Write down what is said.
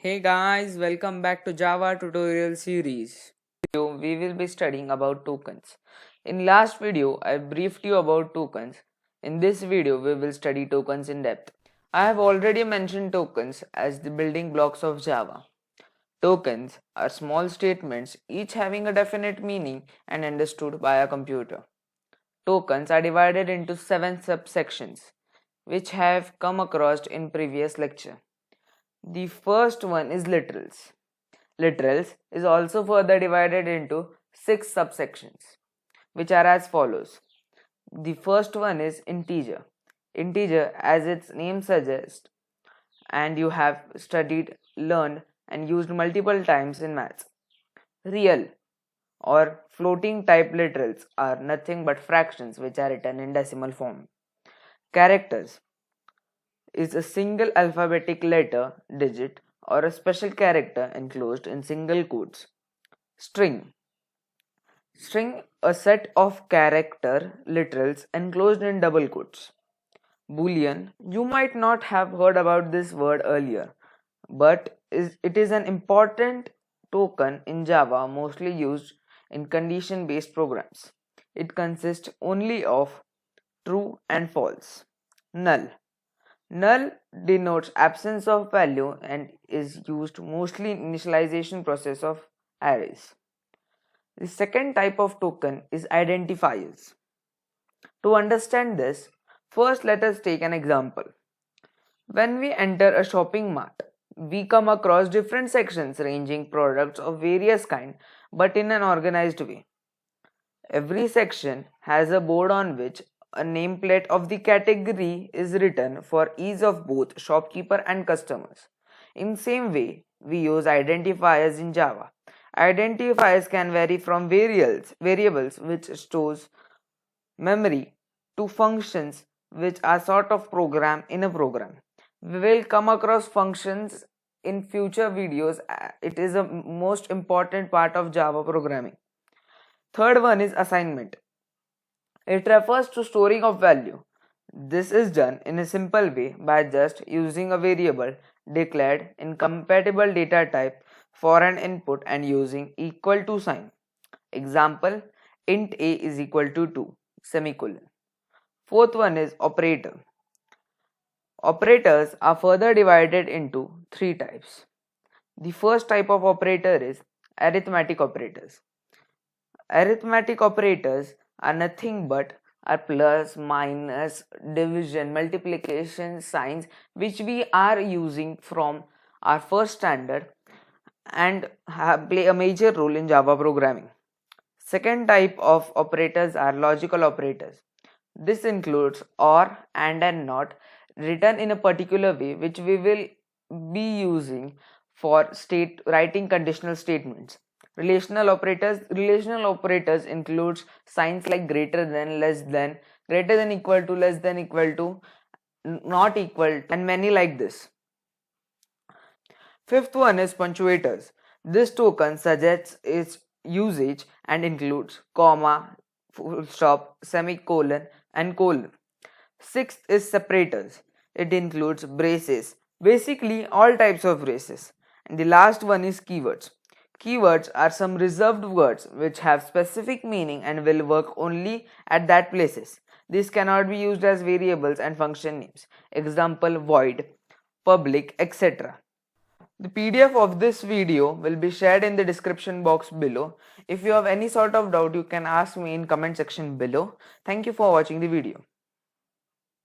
Hey guys, welcome back to Java tutorial series. We will be studying about tokens. In last video, I briefed you about tokens. In this video, we will study tokens in depth. I have already mentioned tokens as the building blocks of Java. Tokens are small statements, each having a definite meaning and understood by a computer. Tokens are divided into 7 subsections, which have come across in previous lecture. The first one is literals. Literals is also further divided into 6 subsections, which are as follows. The first one is integer. Integer, as its name suggests, and you have studied, learned, and used multiple times in maths. Real or floating type literals are nothing but fractions which are written in decimal form. Characters is a single alphabetic letter, digit, or a special character enclosed in single quotes. String. String, a set of character literals enclosed in double quotes. Boolean. You might not have heard about this word earlier, but it is an important token in Java, mostly used in condition-based programs. It consists only of true and false. Null. Null denotes absence of value and is used mostly in initialization process of arrays. The second type of token is identifiers. To understand this, first let us take an example. When we enter a shopping mart, we come across different sections ranging products of various kind but in an organized way. Every section has a board on which a nameplate of the category is written for ease of both shopkeeper and customers. In same way, we use identifiers in Java. Identifiers can vary from variables which stores memory to functions which are sort of program in a program. We will come across functions in future videos. It is a most important part of Java programming. Third one is assignment. It refers to storing of value. This is done in a simple way by just using a variable declared in compatible data type for an input and using equal to sign. Example, int a is equal to 2, semicolon. Fourth one is operator. Operators are further divided into 3 types. The first type of operator is arithmetic operators. Arithmetic operators are nothing but are plus, minus, division, multiplication signs which we are using from our first standard and play a major role in Java programming. Second type of operators are logical operators. This includes or, and not written in a particular way which we will be using for writing conditional statements. Relational operators includes signs like greater than, less than, greater than equal to, less than equal to, not equal to, and many like this. Fifth one is punctuators. This token suggests its usage and includes comma, full stop, semicolon, and colon. Sixth is separators. It includes braces, basically all types of braces. And the last one is keywords. Keywords are some reserved words which have specific meaning and will work only at that places. These cannot be used as variables and function names. Example, void, public, etc. The PDF of this video will be shared in the description box below. If you have any sort of doubt, you can ask me in comment section below. Thank you for watching the video.